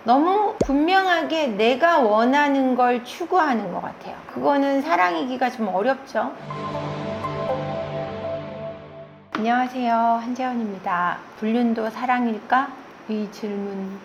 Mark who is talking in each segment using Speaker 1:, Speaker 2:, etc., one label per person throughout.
Speaker 1: 너무 분명하게 내가 원하는 걸 추구하는 것 같아요. 그거는 사랑이기가 좀 어렵죠. 안녕하세요, 한재원입니다. 불륜도 사랑일까? 이 질문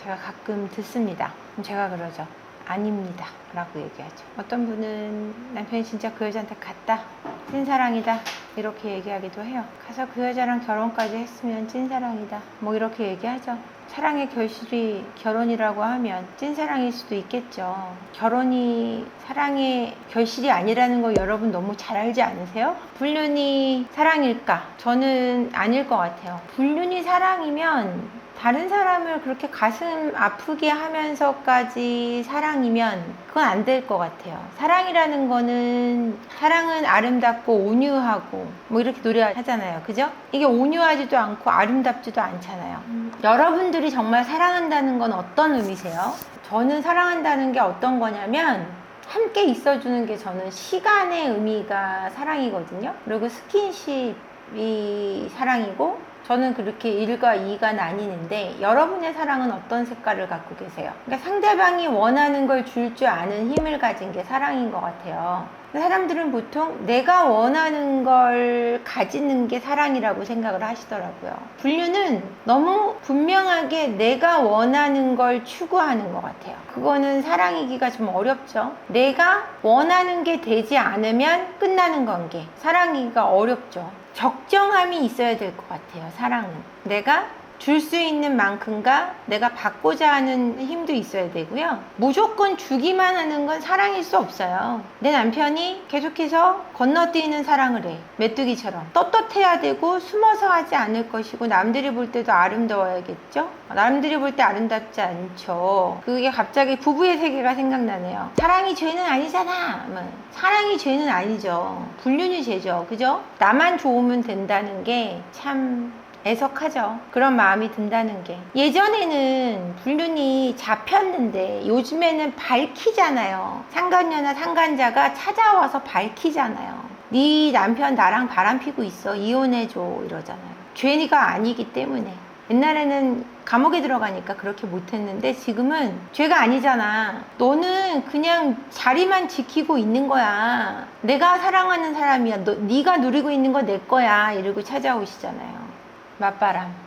Speaker 1: 제가 가끔 듣습니다. 제가 그러죠. 아닙니다 라고 얘기하죠. 어떤 분은 남편이 진짜 그 여자한테 갔다, 찐사랑이다 이렇게 얘기하기도 해요. 가서 그 여자랑 결혼까지 했으면 찐사랑이다 뭐 이렇게 얘기하죠. 사랑의 결실이 결혼이라고 하면 찐사랑일 수도 있겠죠. 결혼이 사랑의 결실이 아니라는 거 여러분 너무 잘 알지 않으세요? 불륜이 사랑일까? 저는 아닐 것 같아요. 불륜이 사랑이면 다른 사람을 그렇게 가슴 아프게 하면서까지 사랑이면 그건 안 될 것 같아요. 사랑이라는 거는, 사랑은 아름답고 온유하고 뭐 이렇게 노래하잖아요. 그죠? 이게 온유하지도 않고 아름답지도 않잖아요. 여러분들이 정말 사랑한다는 건 어떤 의미세요? 저는 사랑한다는 게 어떤 거냐면 함께 있어주는 게 저는 시간의 의미가 사랑이거든요. 그리고 스킨십이 사랑이고, 저는 그렇게 1과 2가 나뉘는데 여러분의 사랑은 어떤 색깔을 갖고 계세요? 그러니까 상대방이 원하는 걸 줄 줄 아는 힘을 가진 게 사랑인 것 같아요. 사람들은 보통 내가 원하는 걸 가지는 게 사랑이라고 생각을 하시더라고요. 불륜은 너무 분명하게 내가 원하는 걸 추구하는 것 같아요. 그거는 사랑이기가 좀 어렵죠. 내가 원하는 게 되지 않으면 끝나는 관계, 사랑이기가 어렵죠. 적정함이 있어야 될 것 같아요. 사랑은 내가 줄 수 있는 만큼과 내가 받고자 하는 힘도 있어야 되고요. 무조건 주기만 하는 건 사랑일 수 없어요. 내 남편이 계속해서 건너뛰는 사랑을 해, 메뚜기처럼 떳떳해야 되고 숨어서 하지 않을 것이고, 남들이 볼 때도 아름다워야겠죠. 남들이 볼 때 아름답지 않죠. 그게 갑자기 부부의 세계가 생각나네요. 사랑이 죄는 아니잖아. 사랑이 죄는 아니죠. 불륜이 죄죠. 그죠? 나만 좋으면 된다는 게 참 애석하죠. 그런 마음이 든다는 게. 예전에는 불륜이 잡혔는데 요즘에는 밝히잖아요. 상간녀나 상간자가 찾아와서 밝히잖아요. 네 남편 나랑 바람 피고 있어, 이혼해줘 이러잖아요. 죄가 아니기 때문에. 옛날에는 감옥에 들어가니까 그렇게 못했는데 지금은 죄가 아니잖아. 너는 그냥 자리만 지키고 있는 거야. 내가 사랑하는 사람이야. 네가 누리고 있는 거 내 거야 이러고 찾아오시잖아요.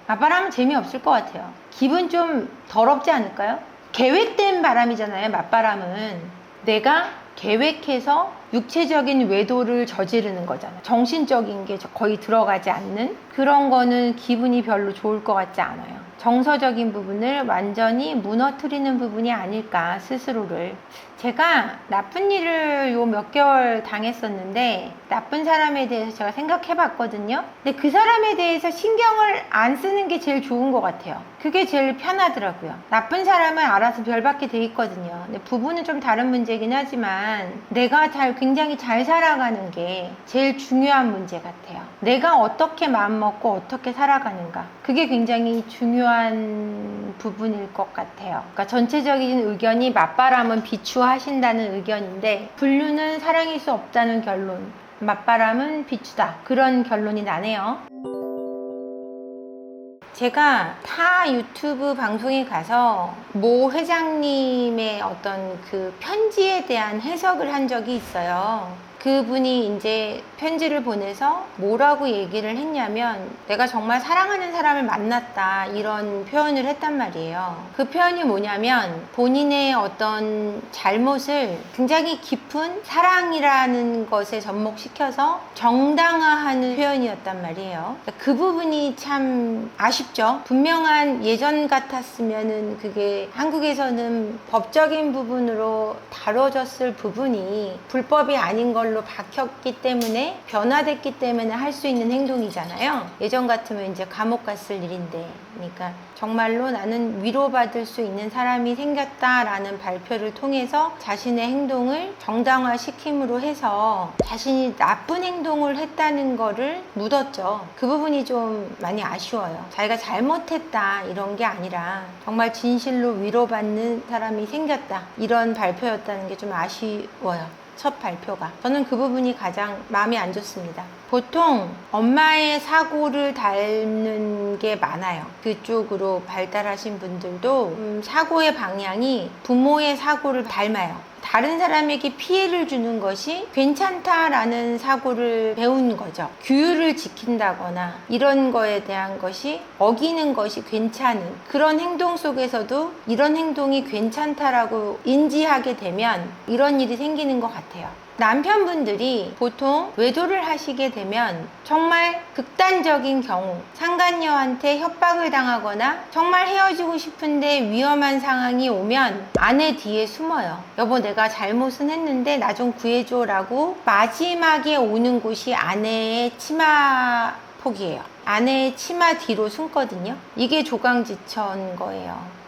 Speaker 1: 맞바람은 재미없을 것 같아요. 기분 좀 더럽지 않을까요? 계획된 바람이잖아요. 맞바람은 내가 계획해서 육체적인 외도를 저지르는 거잖아요. 정신적인 게 거의 들어가지 않는 그런 거는 기분이 별로 좋을 것 같지 않아요. 정서적인 부분을 완전히 무너뜨리는 부분이 아닐까, 스스로를. 제가 나쁜 일을 요 몇 개월 당했었는데 나쁜 사람에 대해서 제가 생각해 봤거든요. 근데 그 사람에 대해서 신경을 안 쓰는 게 제일 좋은 것 같아요. 그게 제일 편하더라고요. 나쁜 사람은 알아서 별받게 돼 있거든요. 근데 부부는 좀 다른 문제긴 하지만 내가 굉장히 잘 살아가는 게 제일 중요한 문제 같아요. 내가 어떻게 마음먹고 어떻게 살아가는가, 그게 굉장히 중요한 부분일 것 같아요. 그러니까 전체적인 의견이 맞바람은 비추하신다는 의견인데, 불륜은 사랑일 수 없다는 결론, 맞바람은 비추다, 그런 결론이 나네요. 제가 타 유튜브 방송에 가서 모 회장님의 어떤 그 편지에 대한 해석을 한 적이 있어요. 그분이 이제 편지를 보내서 뭐라고 얘기를 했냐면, 내가 정말 사랑하는 사람을 만났다 이런 표현을 했단 말이에요. 그 표현이 뭐냐면 본인의 어떤 잘못을 굉장히 깊은 사랑이라는 것에 접목시켜서 정당화하는 표현이었단 말이에요. 그 부분이 참 아쉽죠. 분명한, 예전 같았으면은 그게 한국에서는 법적인 부분으로 다뤄졌을 부분이 불법이 아닌 걸로 박혔기 때문에, 변화됐기 때문에 할 수 있는 행동이잖아요. 예전 같으면 이제 감옥 갔을 일인데, 그러니까 정말로 나는 위로받을 수 있는 사람이 생겼다라는 발표를 통해서 자신의 행동을 정당화시킴으로 해서 자신이 나쁜 행동을 했다는 거를 묻었죠. 그 부분이 좀 많이 아쉬워요. 자기가 잘못했다 이런 게 아니라 정말 진실로 위로받는 사람이 생겼다, 이런 발표였다는 게 좀 아쉬워요. 첫 발표가. 저는 그 부분이 가장 마음이 안 좋습니다. 보통 엄마의 사고를 닮는 게 많아요. 그쪽으로 발달하신 분들도 사고의 방향이 부모의 사고를 닮아요. 다른 사람에게 피해를 주는 것이 괜찮다라는 사고를 배운 거죠. 규율을 지킨다거나 이런 거에 대한 것이 어기는 것이 괜찮은 그런 행동 속에서도 이런 행동이 괜찮다라고 인지하게 되면 이런 일이 생기는 것 같아요. 남편분들이 보통 외도를 하시게 되면 정말 극단적인 경우 상간녀한테 협박을 당하거나 정말 헤어지고 싶은데 위험한 상황이 오면 아내 뒤에 숨어요. 여보, 내가 잘못은 했는데 나 좀 구해줘 라고 마지막에 오는 곳이 아내의 치마 폭이에요. 아내의 치마 뒤로 숨거든요. 이게 조강지처인 거예요.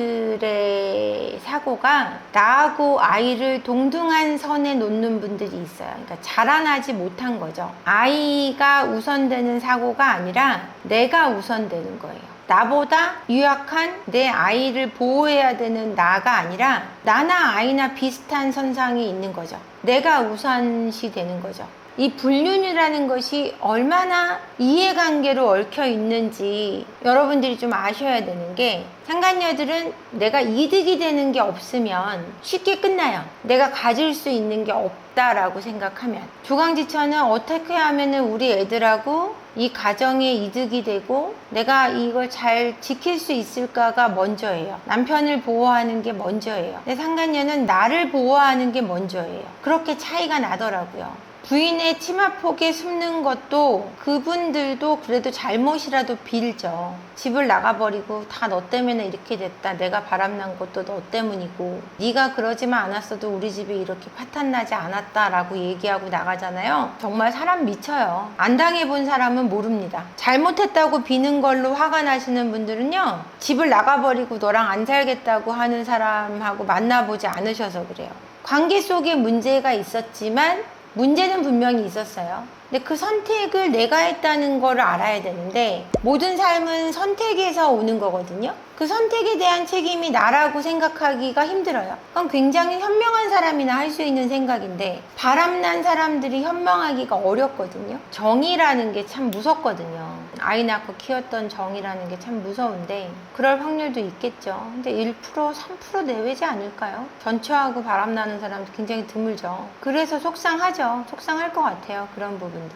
Speaker 1: 남자분들의 사고가 나하고 아이를 동등한 선에 놓는 분들이 있어요. 그러니까 자라나지 못한 거죠. 아이가 우선되는 사고가 아니라 내가 우선되는 거예요. 나보다 유약한 내 아이를 보호해야 되는 나가 아니라 나나 아이나 비슷한 선상에 있는 거죠. 내가 우선시 되는 거죠. 이 불륜이라는 것이 얼마나 이해관계로 얽혀 있는지 여러분들이 좀 아셔야 되는 게, 상간녀들은 내가 이득이 되는 게 없으면 쉽게 끝나요. 내가 가질 수 있는 게 없다라고 생각하면. 조강지처는 어떻게 하면 우리 애들하고 이 가정에 이득이 되고 내가 이걸 잘 지킬 수 있을까가 먼저예요. 남편을 보호하는 게 먼저예요. 내 상간녀는 나를 보호하는 게 먼저예요. 그렇게 차이가 나더라고요. 부인의 치마폭에 숨는 것도 그분들도 그래도 잘못이라도 빌죠. 집을 나가버리고 다 너 때문에 이렇게 됐다. 내가 바람난 것도 너 때문이고 네가 그러지만 않았어도 우리 집이 이렇게 파탄나지 않았다라고 얘기하고 나가잖아요. 정말 사람 미쳐요. 안 당해본 사람은 모릅니다. 잘못했다고 비는 걸로 화가 나시는 분들은요, 집을 나가버리고 너랑 안 살겠다고 하는 사람하고 만나보지 않으셔서 그래요. 관계 속에 문제가 있었지만 문제는 분명히 있었어요. 근데 그 선택을 내가 했다는 걸 알아야 되는데, 모든 삶은 선택에서 오는 거거든요. 그 선택에 대한 책임이 나라고 생각하기가 힘들어요. 그건 굉장히 현명한 사람이나 할 수 있는 생각인데 바람난 사람들이 현명하기가 어렵거든요. 정이라는 게 참 무섭거든요. 아이 낳고 키웠던 정이라는 게 참 무서운데 그럴 확률도 있겠죠. 근데 1%, 3% 내외지 않을까요? 전처하고 바람나는 사람도 굉장히 드물죠. 그래서 속상하죠. 속상할 것 같아요. 그런 부분도.